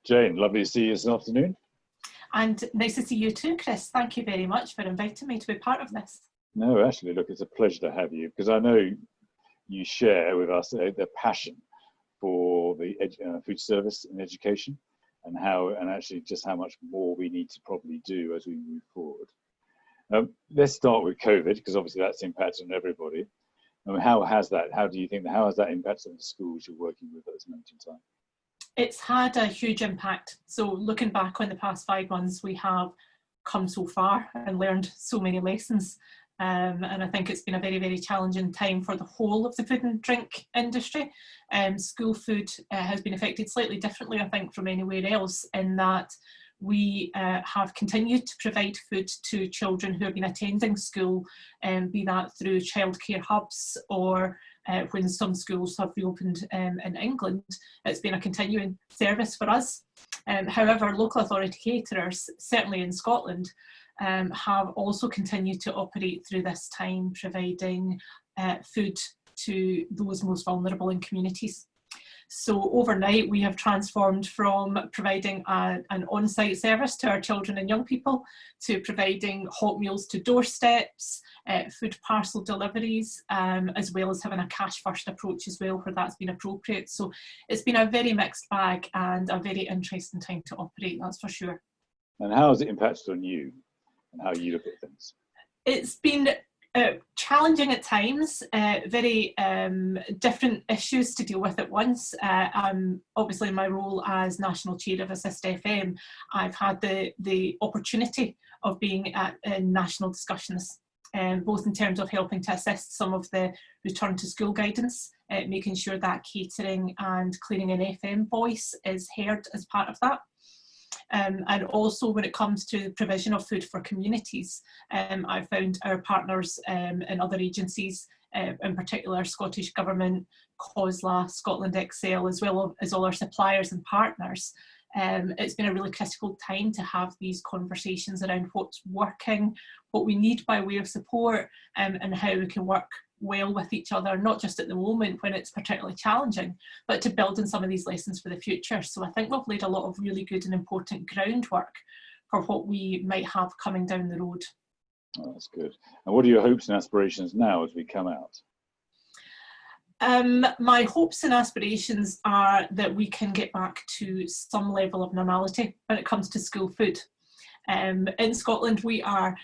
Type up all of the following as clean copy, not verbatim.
Jane, lovely to see you this afternoon. And nice to see you too, Chris. Thank you very much for inviting me to be part of this. No, actually, look, it's a pleasure to have you because I know you share with us the passion for the food service and education and actually just how much more we need to probably do as we move forward. Let's start with COVID because obviously that's impacted on everybody. How has that impacted on the schools you're working with at this moment in time? It's had a huge impact. So looking back on the past 5 months, we have come so far and learned so many lessons. And I think it's been a very, very challenging time for the whole of the food and drink industry. School food has been affected slightly differently, I think, from anywhere else in that we have continued to provide food to children who have been attending school, be that through childcare hubs or when some schools have reopened in England. It's been a continuing service for us. However, local authority caterers, certainly in Scotland, have also continued to operate through this time, providing food to those most vulnerable in communities. So overnight, we have transformed from providing an on-site service to our children and young people to providing hot meals to doorsteps, food parcel deliveries, as well as having a cash-first approach as well where that's been appropriate. So it's been a very mixed bag and a very interesting time to operate, that's for sure. And how has it impacted on you and how you look at things? It's been challenging at times, very different issues to deal with at once. Obviously in my role as National Chair of Assist FM, I've had the opportunity of being at national discussions, both in terms of helping to assist some of the return to school guidance, making sure that catering and cleaning an FM voice is heard as part of that. And also when it comes to the provision of food for communities, I've found our partners in other agencies, in particular Scottish Government, COSLA, Scotland Excel, as well as all our suppliers and partners. It's been a really critical time to have these conversations around what's working, what we need by way of support, and how we can work well with each other, not just at the moment when it's particularly challenging, but to build on some of these lessons for the future. So I think we've laid a lot of really good and important groundwork for what we might have coming down the road. Oh, that's good. And what are your hopes and aspirations now as we come out? My hopes and aspirations are that we can get back to some level of normality when it comes to school food. In Scotland, we are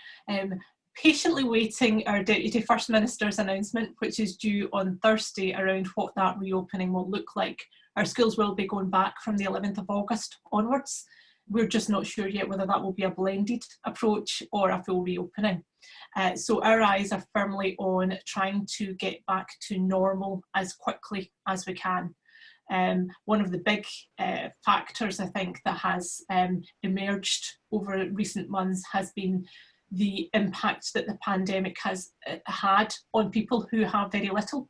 patiently waiting our Deputy First Minister's announcement, which is due on Thursday, around what that reopening will look like. Our schools will be going back from the 11th of August onwards. We're just not sure yet whether that will be a blended approach or a full reopening. So our eyes are firmly on trying to get back to normal as quickly as we can. One of the big factors, I think, that has emerged over recent months has been the impact that the pandemic has had on people who have very little,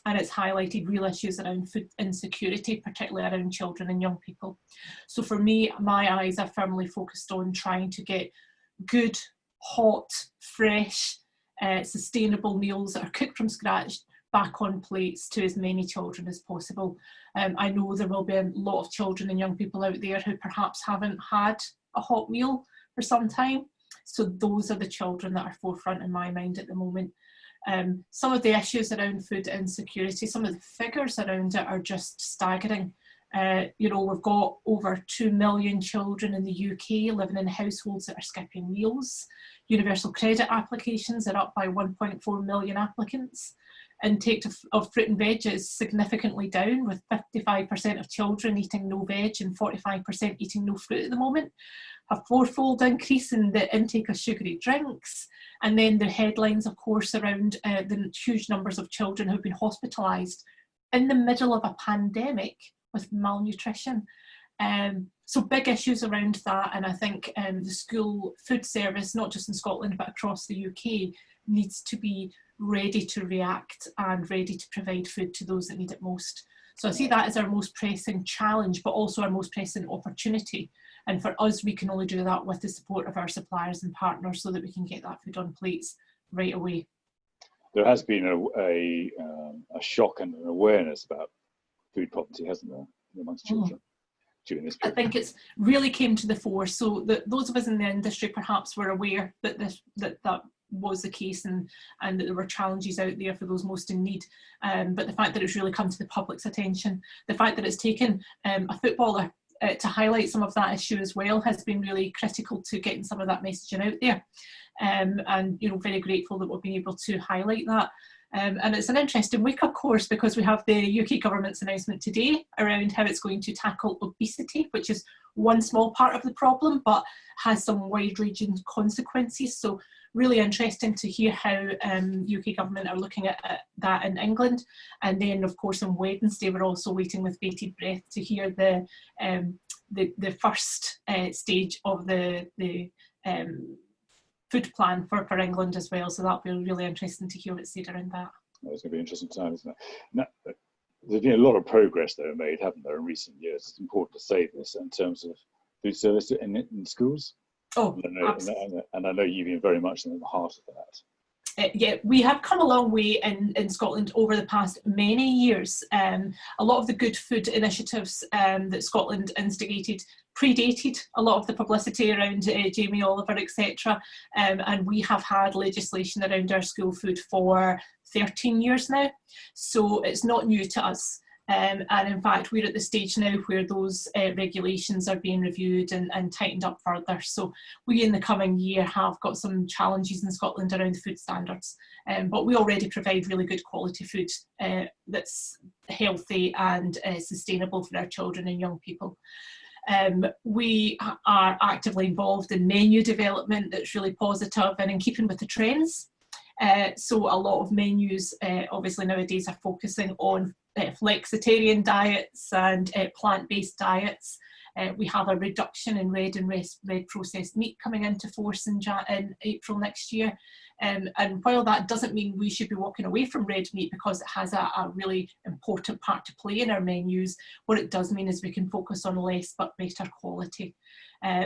and it's highlighted real issues around food insecurity, particularly around children and young people. So for me, my eyes are firmly focused on trying to get good, hot, fresh, sustainable meals that are cooked from scratch back on plates to as many children as possible. I know there will be a lot of children and young people out there who perhaps haven't had a hot meal for some time. So those are the children that are forefront in my mind at the moment. Some of the issues around food insecurity, some of the figures around it are just staggering. We've got over 2 million children in the UK living in households that are skipping meals. Universal credit applications are up by 1.4 million applicants. Intake of fruit and veg is significantly down, with 55% of children eating no veg and 45% eating no fruit at the moment. A fourfold increase in the intake of sugary drinks, and then the headlines, of course, around the huge numbers of children who have been hospitalised in the middle of a pandemic with malnutrition. So big issues around that, and I think the school food service, not just in Scotland but across the UK, needs to be ready to react and ready to provide food to those that need it most. So I see that as our most pressing challenge, but also our most pressing opportunity. And for us, we can only do that with the support of our suppliers and partners so that we can get that food on plates right away. There has been a shock and an awareness about food poverty, hasn't there, amongst children? during this period? I think it's really came to the fore. So those of us in the industry perhaps were aware that that was the case, and that there were challenges out there for those most in need. But the fact that it's really come to the public's attention, the fact that it's taken a footballer to highlight some of that issue as well, has been really critical to getting some of that messaging out there. And very grateful that we've been able to highlight that. And it's an interesting week, of course, because we have the UK government's announcement today around how it's going to tackle obesity, which is one small part of the problem, but has some wide-ranging consequences. So really interesting to hear how UK government are looking at that in England. And then, of course, on Wednesday, we're also waiting with bated breath to hear the first stage of the food plan for England as well. So that'll be really interesting to hear what's said around that. It's going to be an interesting time, isn't it? Now, there's been a lot of progress that are made, haven't there, in recent years? It's important to say this in terms of food service in schools. Oh, absolutely. And I know you've been very much in the heart of that. Yeah, we have come a long way in Scotland over the past many years. A lot of the good food initiatives that Scotland instigated predated a lot of the publicity around Jamie Oliver, etc. And we have had legislation around our school food for 13 years now. So it's not new to us. And in fact, we're at the stage now where those regulations are being reviewed and tightened up further. So we in the coming year have got some challenges in Scotland around food standards. But we already provide really good quality food that's healthy and sustainable for our children and young people. We are actively involved in menu development that's really positive and in keeping with the trends. So a lot of menus obviously nowadays are focusing on flexitarian diets and plant-based diets. We have a reduction in red processed meat coming into force in April next year. And while that doesn't mean we should be walking away from red meat because it has a really important part to play in our menus, what it does mean is we can focus on less but better quality.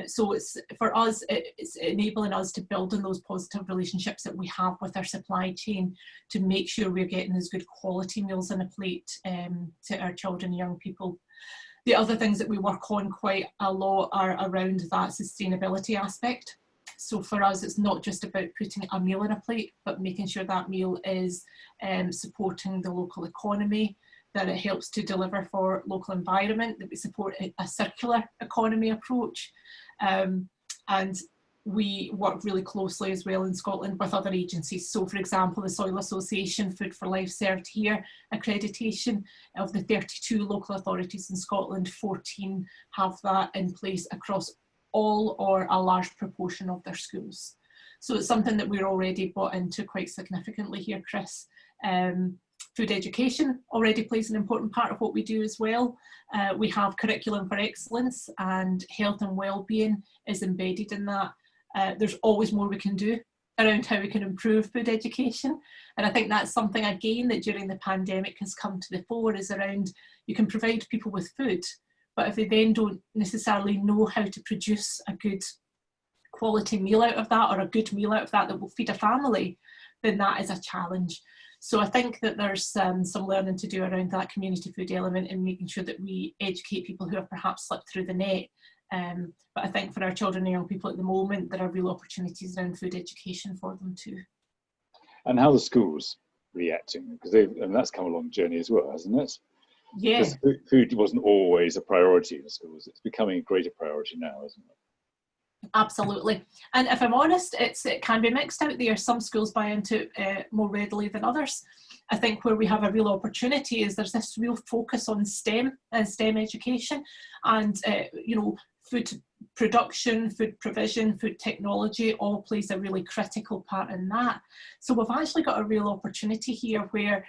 So for us, it's enabling us to build on those positive relationships that we have with our supply chain to make sure we're getting those good quality meals on a plate to our children and young people. The other things that we work on quite a lot are around that sustainability aspect. So for us, it's not just about putting a meal on a plate, but making sure that meal is supporting the local economy, that it helps to deliver for local environment, that we support a circular economy approach. And we work really closely as well in Scotland with other agencies. So for example, the Soil Association Food for Life Served Here accreditation, of the 32 local authorities in Scotland, 14 have that in place across all or a large proportion of their schools. So it's something that we're already bought into quite significantly here, Chris. Food education already plays an important part of what we do as well. We have curriculum for excellence, and health and well-being is embedded in that. There's always more we can do around how we can improve food education. And I think that's something, again, that during the pandemic has come to the fore, is around you can provide people with food, but if they then don't necessarily know how to produce a good quality meal out of that, or a good meal out of that that will feed a family, then that is a challenge. So I think that there's some learning to do around that community food element and making sure that we educate people who have perhaps slipped through the net. But I think for our children and young people at the moment, there are real opportunities around food education for them too. And how the schools reacting? Because and that's come along the journey as well, hasn't it? Yeah. Because food wasn't always a priority in the schools. It's becoming a greater priority now, isn't it? Absolutely. And if I'm honest, it can be mixed out there. Some schools buy into it more readily than others. I think where we have a real opportunity is there's this real focus on STEM and STEM education, and food production, food provision, food technology all plays a really critical part in that. So we've actually got a real opportunity here where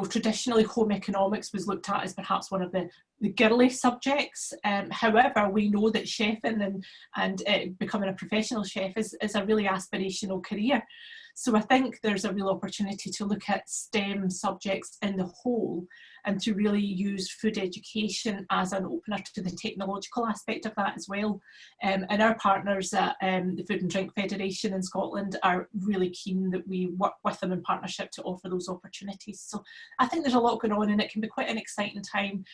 traditionally home economics was looked at as perhaps one of the girly subjects. However, we know that chefing and becoming a professional chef is a really aspirational career. So I think there's a real opportunity to look at STEM subjects in the whole, and to really use food education as an opener to the technological aspect of that as well. And our partners at the Food and Drink Federation in Scotland are really keen that we work with them in partnership to offer those opportunities. So I think there's a lot going on, and it can be quite an exciting time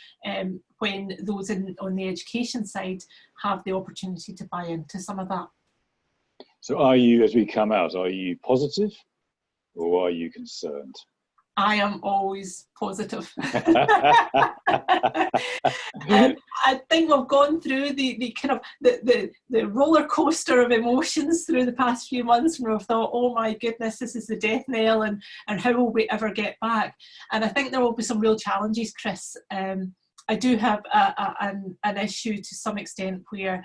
when those on the education side have the opportunity to buy into some of that. So are you, as we come out, are you positive or are you concerned? I am always positive. I think we've gone through the kind of the roller coaster of emotions through the past few months, where we've thought, oh my goodness, this is the death knell, and how will we ever get back? And I think there will be some real challenges, Chris. I do have an issue to some extent where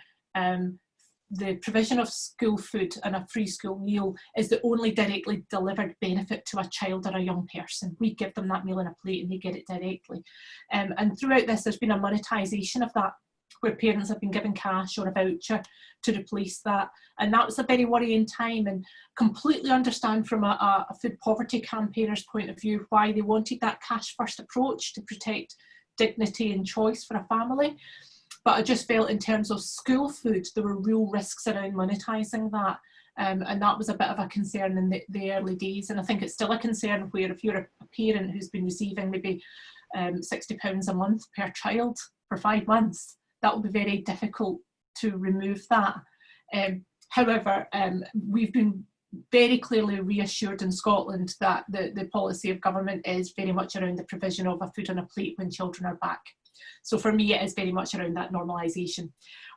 the provision of school food and a free school meal is the only directly delivered benefit to a child or a young person. We give them that meal in a plate and they get it directly. And throughout this, there's been a monetisation of that, where parents have been given cash or a voucher to replace that. And that was a very worrying time, and completely understand from a food poverty campaigner's point of view why they wanted that cash first approach to protect dignity and choice for a family. But I just felt in terms of school food, there were real risks around monetising that. And that was a bit of a concern in the early days. And I think it's still a concern where if you're a parent who's been receiving maybe £60 a month per child for 5 months, that will be very difficult to remove that. However, we've been very clearly reassured in Scotland that the policy of government is very much around the provision of a food on a plate when children are back. So for me, it is very much around that normalisation.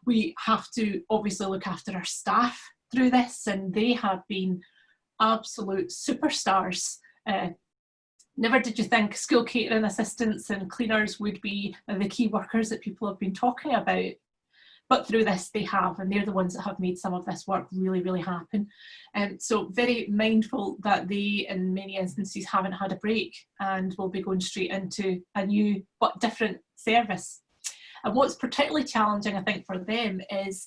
We have to obviously look after our staff through this, and they have been absolute superstars. Never did you think school catering assistants and cleaners would be the key workers that people have been talking about. But through this they have, and they're the ones that have made some of this work really, really happen. So very mindful that they, in many instances, haven't had a break and will be going straight into a new but different service. And what's particularly challenging, I think, for them is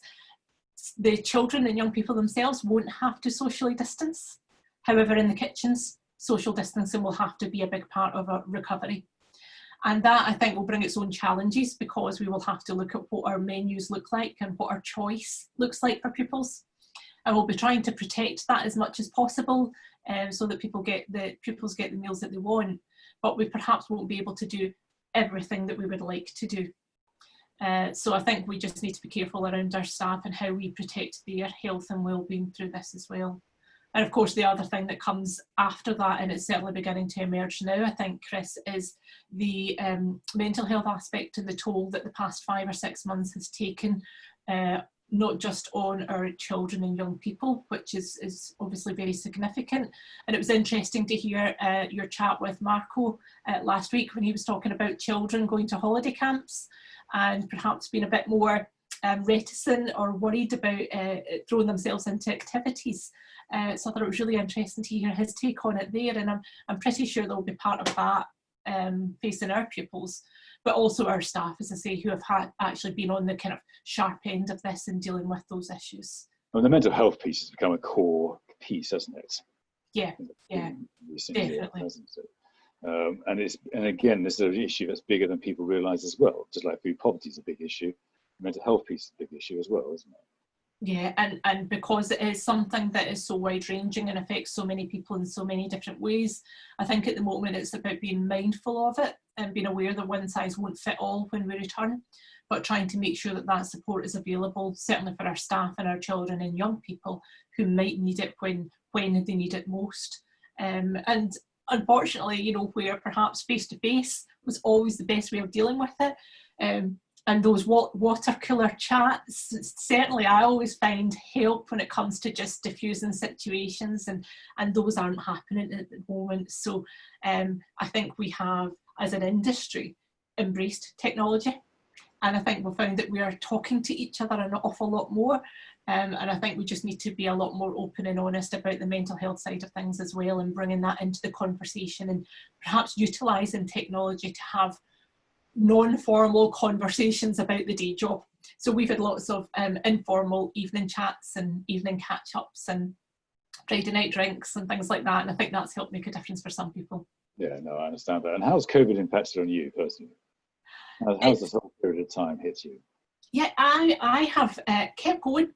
the children and young people themselves won't have to socially distance. However, in the kitchens, social distancing will have to be a big part of a recovery. And that, I think, will bring its own challenges, because we will have to look at what our menus look like and what our choice looks like for pupils. And we'll be trying to protect that as much as possible, so that pupils get the meals that they want. But we perhaps won't be able to do everything that we would like to do. So I think we just need to be careful around our staff and how we protect their health and well-being through this as well. And of course, the other thing that comes after that, and it's certainly beginning to emerge now, I think, Chris, is the mental health aspect and the toll that the past 5 or 6 months has taken, not just on our children and young people, which is obviously very significant. And it was interesting to hear your chat with Marco last week, when he was talking about children going to holiday camps and perhaps being a bit more reticent or worried about throwing themselves into activities. So I thought it was really interesting to hear his take on it there, and I'm pretty sure there'll be part of that facing our pupils, but also our staff, as I say, who have actually been on the kind of sharp end of this and dealing with those issues. Well, the mental health piece has become a core piece, hasn't it? Yeah, definitely. Hasn't it? And again, this is an issue that's bigger than people realise as well. Just like food poverty is a big issue, the mental health piece is a big issue as well, isn't it? Yeah, and because it is something that is so wide-ranging and affects so many people in so many different ways, I think at the moment it's about being mindful of it and being aware that one size won't fit all when we return, but trying to make sure that that support is available, certainly for our staff and our children and young people who might need it when they need it most. And unfortunately, you know, where perhaps face-to-face was always the best way of dealing with it, and those water cooler chats, certainly I always find help when it comes to just diffusing situations, and those aren't happening at the moment. So I think we have, as an industry, embraced technology. And I think we've found that we are talking to each other an awful lot more. And I think we just need to be a lot more open and honest about the mental health side of things as well, and bringing that into the conversation, and perhaps utilising technology to have non-formal conversations about the day job. So we've had lots of informal evening chats and evening catch-ups, and Friday night drinks and things like that. And I think that's helped make a difference for some people. Yeah, no, I understand that. And how's COVID impacted on you personally? How's this whole period of time hit you? Yeah, I have kept going,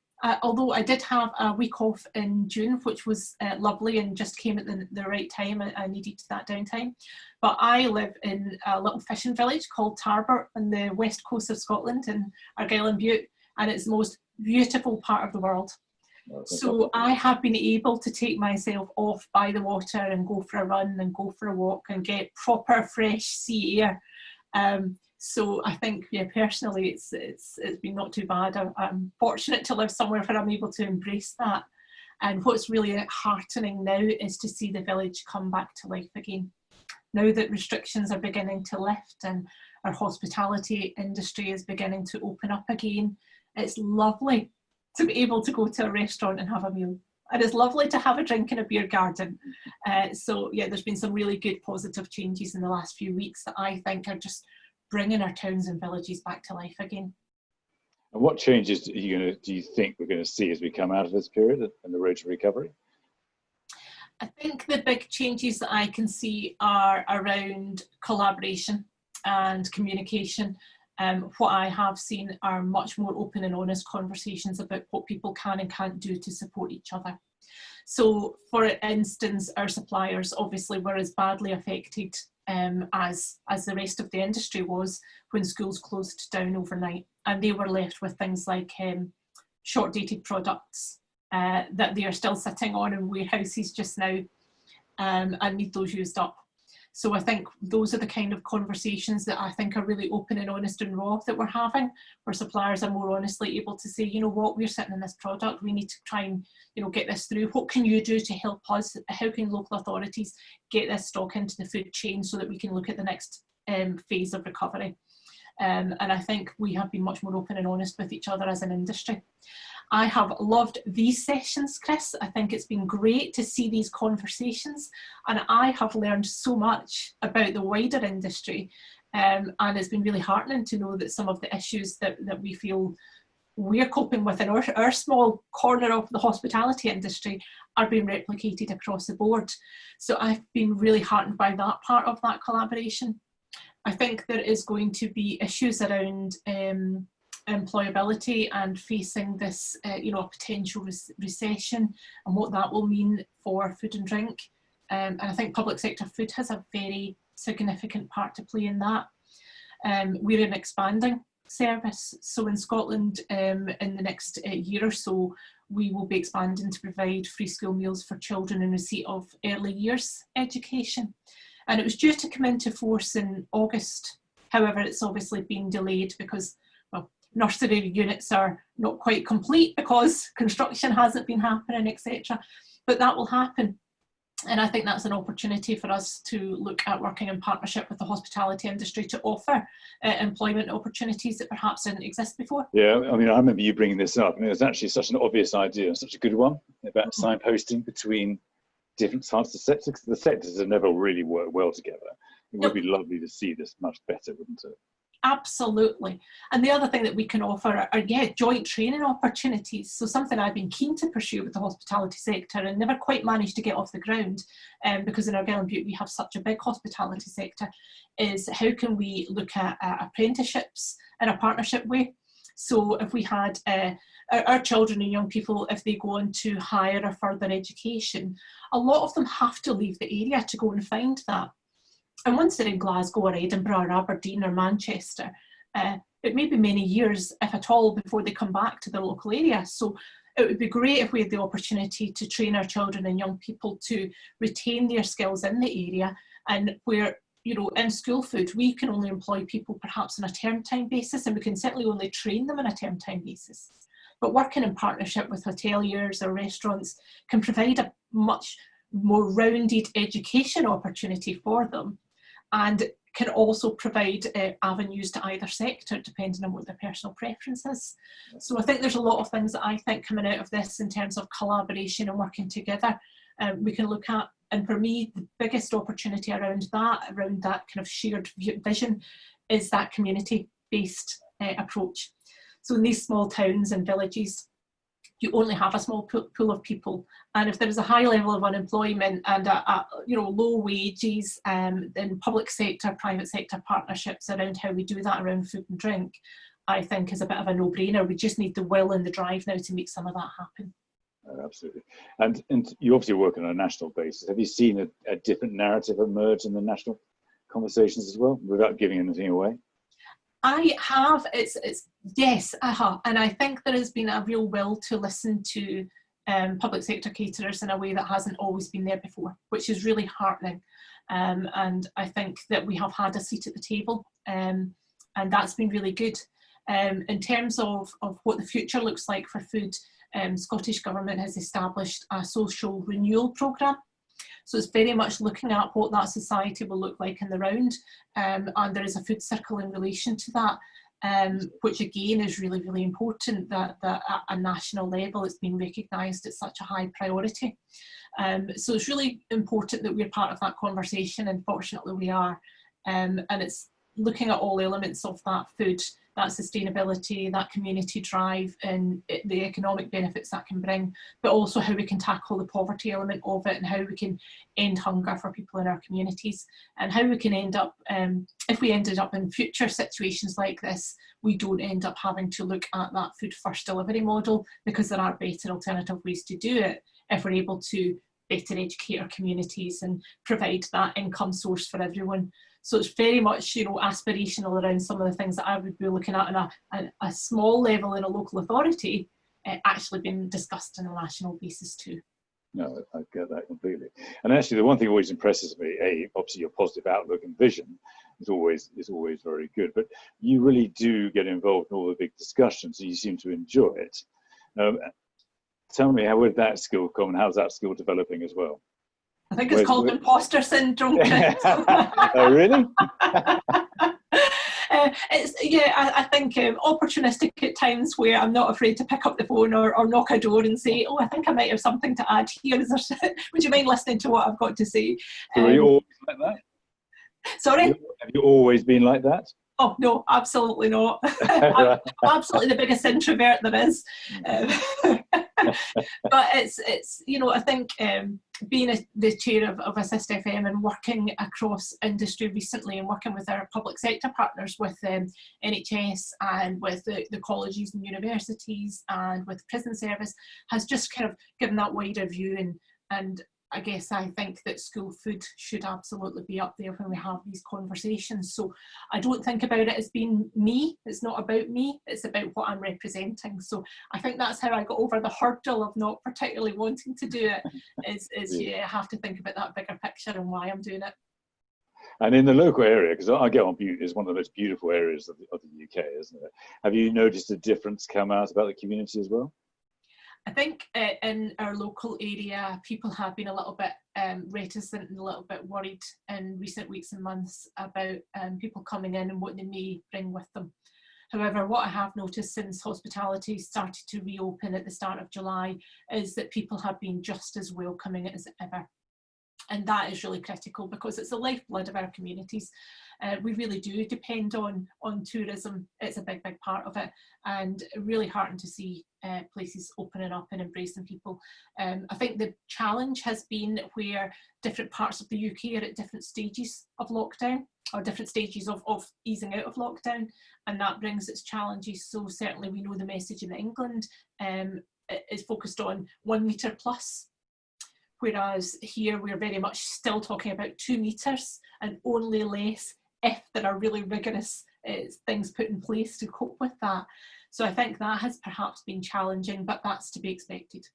although I did have a week off in June, which was lovely and just came at the right time. I needed that downtime. But I live in a little fishing village called Tarbert on the west coast of Scotland in Argyll Bute, and it's the most beautiful part of the world. So I have been able to take myself off by the water and go for a run and go for a walk and get proper fresh sea air. So I think, yeah, personally, it's been not too bad. I'm fortunate to live somewhere where I'm able to embrace that. And what's really heartening now is to see the village come back to life again. Now that restrictions are beginning to lift and our hospitality industry is beginning to open up again, it's lovely to be able to go to a restaurant and have a meal. And it's lovely to have a drink in a beer garden. So yeah, there's been some really good positive changes in the last few weeks that I think are just bringing our towns and villages back to life again. And what changes do you think we're going to see as we come out of this period and the road to recovery? I think the big changes that I can see are around collaboration and communication. What I have seen are much more open and honest conversations about what people can and can't do to support each other. So, for instance, our suppliers obviously were as badly affected as the rest of the industry was when schools closed down overnight, and they were left with things like short-dated products that they are still sitting on in warehouses just now and need those used up. So I think those are the kind of conversations that I think are really open and honest and raw that we're having, where suppliers are more honestly able to say, you know what, we're sitting in this product, we need to try and, you know, get this through. What can you do to help us? How can local authorities get this stock into the food chain so that we can look at the next phase of recovery? And I think we have been much more open and honest with each other as an industry. I have loved these sessions, Chris. I think it's been great to see these conversations, and I have learned so much about the wider industry, and it's been really heartening to know that some of the issues that we feel we're coping with in our small corner of the hospitality industry are being replicated across the board. So I've been really heartened by that part of that collaboration. I think there is going to be issues around employability and facing this, you know, a potential recession and what that will mean for food and drink. And I think public sector food has a very significant part to play in that. We're an expanding service. So in Scotland, in the next year or so, we will be expanding to provide free school meals for children in receipt of early years education. And it was due to come into force in August. However, it's obviously been delayed because, well, nursery units are not quite complete because construction hasn't been happening, etc. But that will happen. And I think that's an opportunity for us to look at working in partnership with the hospitality industry to offer employment opportunities that perhaps didn't exist before. Yeah, I mean, I remember you bringing this up. I mean, it was actually such an obvious idea and such a good one about signposting between different parts of the sector, because the sectors have never really worked well together. It would be lovely to see this much better, wouldn't it? Absolutely. And the other thing that we can offer are joint training opportunities. So something I've been keen to pursue with the hospitality sector and never quite managed to get off the ground, because in Argyll Bute we have such a big hospitality sector, is how can we look at apprenticeships in a partnership way. So if we had our children and young people, if they go on to higher or further education, a lot of them have to leave the area to go and find that. And once they're in Glasgow or Edinburgh or Aberdeen or Manchester, it may be many years, if at all, before they come back to the local area. So it would be great if we had the opportunity to train our children and young people to retain their skills in the area, and where, you know, in school food, we can only employ people perhaps on a term time basis, and we can certainly only train them on a term time basis. But working in partnership with hoteliers or restaurants can provide a much more rounded education opportunity for them, and can also provide avenues to either sector depending on what their personal preference is. So I think there's a lot of things that I think coming out of this in terms of collaboration and working together we can look at. And for me, the biggest opportunity around that kind of shared vision, is that community-based approach. So in these small towns and villages, you only have a small pool of people, and if there is a high level of unemployment and low wages, then public sector, private sector partnerships around how we do that around food and drink, I think is a bit of a no-brainer. We just need the will and the drive now to make some of that happen. Oh, absolutely. And you obviously work on a national basis. Have you seen a different narrative emerge in the national conversations as well, without giving anything away? I have. Yes, I have, and I think there has been a real will to listen to public sector caterers in a way that hasn't always been there before, which is really heartening. And I think that we have had a seat at the table, and that's been really good. In terms of what the future looks like for food, Scottish Government has established a social renewal programme. So it's very much looking at what that society will look like in the round, and there is a food circle in relation to that, which again is really, really important that at a national level it's been recognised as such a high priority. So it's really important that we're part of that conversation, and fortunately we are, and it's looking at all elements of that food, that sustainability, that community drive, and the economic benefits that can bring, but also how we can tackle the poverty element of it, and how we can end hunger for people in our communities, and how we can end up, if we ended up in future situations like this, we don't end up having to look at that food first delivery model, because there are better alternative ways to do it if we're able to better educate our communities and provide that income source for everyone. So it's very much, aspirational around some of the things that I would be looking at on a small level in a local authority, actually being discussed on a national basis too. No, I get that completely. And actually, the one thing that always impresses me, obviously your positive outlook and vision is always very good, but you really do get involved in all the big discussions, so you seem to enjoy it. Tell me, how would that skill come, and how's that skill developing as well? I think it's called imposter syndrome. Oh, really? I think opportunistic at times, where I'm not afraid to pick up the phone or knock a door and say, oh, I think I might have something to add here. Would you mind listening to what I've got to say? So are you always like that? Sorry? Have you always been like that? Oh, no, absolutely not. I'm absolutely the biggest introvert there is. But it's I think being the chair of Assist FM and working across industry recently, and working with our public sector partners, with NHS and with the colleges and universities and with prison service, has just kind of given that wider view, and I guess I think that school food should absolutely be up there when we have these conversations. So I don't think about it as being me. It's not about me. It's about what I'm representing. So I think that's how I got over the hurdle of not particularly wanting to do it. I have to think about that bigger picture and why I'm doing it. And in the local area, because Argyll Bute is one of the most beautiful areas of the UK, isn't it? Have you noticed a difference come out about the community as well? I think in our local area, people have been a little bit reticent and a little bit worried in recent weeks and months about people coming in and what they may bring with them. However, what I have noticed since hospitality started to reopen at the start of July is that people have been just as welcoming as ever. And that is really critical, because it's the lifeblood of our communities. We really do depend on tourism. It's a big, big part of it, and really heartened to see places opening up and embracing people. I think the challenge has been where different parts of the UK are at different stages of lockdown, or different stages of easing out of lockdown, and that brings its challenges. So certainly we know the message in England is focused on 1 metre plus, whereas here we're very much still talking about 2 metres and only less if there are really rigorous things put in place to cope with that. So I think that has perhaps been challenging, but that's to be expected.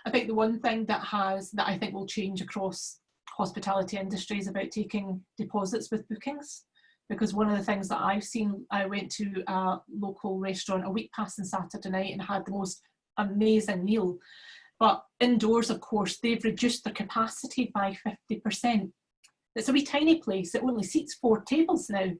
I think the one thing that I think will change across hospitality industry is about taking deposits with bookings, because one of the things that I've seen, I went to a local restaurant a week past on Saturday night and had the most amazing meal. But indoors, of course, they've reduced their capacity by 50%. It's a wee tiny place. It only seats 4 tables now.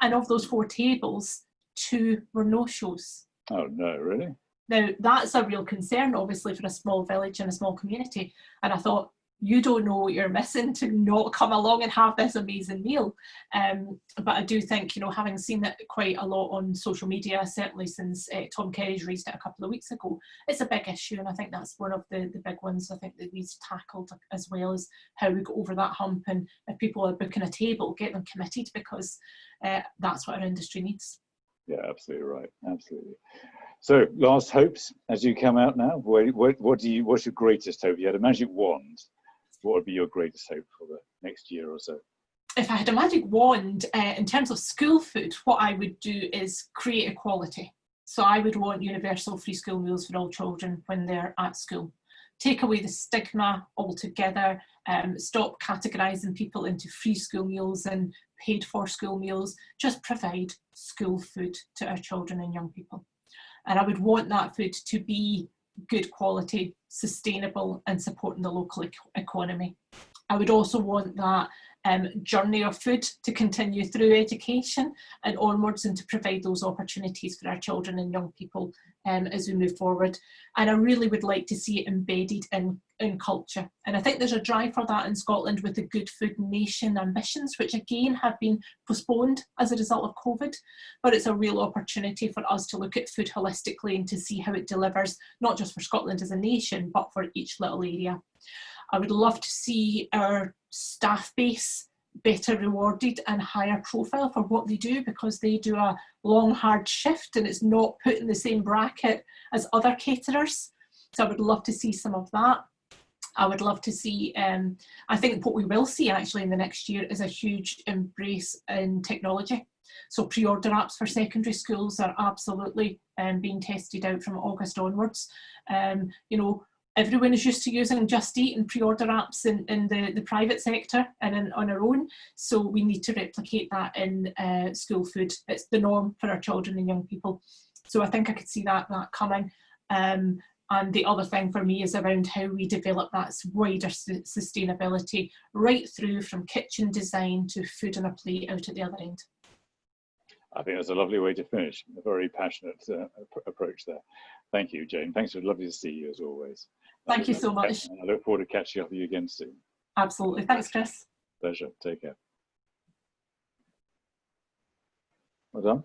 And of those 4 tables, 2 were no-shows. Oh, no, really? Now, that's a real concern, obviously, for a small village and a small community. And I thought, you don't know what you're missing to not come along and have this amazing meal. But I do think, you know, having seen it quite a lot on social media, certainly since Tom Kerry's raised it a couple of weeks ago, it's a big issue, and I think that's one of the big ones I think that we've tackled, as well as how we go over that hump, and if people are booking a table, get them committed, because that's what our industry needs. Yeah, absolutely right, absolutely. So, last hopes as you come out now. What's your greatest hope? If you had a magic wand, what would be your greatest hope for the next year or so? If I had a magic wand, in terms of school food, what I would do is create equality. So I would want universal free school meals for all children when they're at school. Take away the stigma altogether, stop categorising people into free school meals and paid for school meals. Just provide school food to our children and young people. And I would want that food to be good quality, sustainable, and supporting the local economy. I would also want that journey of food to continue through education and onwards, and to provide those opportunities for our children and young people as we move forward. And I really would like to see it embedded in culture. And I think there's a drive for that in Scotland with the Good Food Nation ambitions, which again have been postponed as a result of COVID. But it's a real opportunity for us to look at food holistically and to see how it delivers, not just for Scotland as a nation, but for each little area. I would love to see our staff base better rewarded and higher profile for what they do, because they do a long, hard shift and it's not put in the same bracket as other caterers. So I would love to see some of that. I would love to see, I think what we will see actually in the next year is a huge embrace in technology. So pre-order apps for secondary schools are absolutely being tested out from August onwards. You know, everyone is used to using Just Eat and pre-order apps in the private sector and on our own. So we need to replicate that in school food. It's the norm for our children and young people. So I think I could see that coming. And the other thing for me is around how we develop that wider sustainability right through from kitchen design to food on a plate out at the other end. I think that's a lovely way to finish. A very passionate approach there. Thank you, Jayne. Thanks. It's lovely to see you as always. Thank you so much. I look forward to catching up with you again soon. Absolutely. Thanks, Chris. Pleasure. Take care. Well done.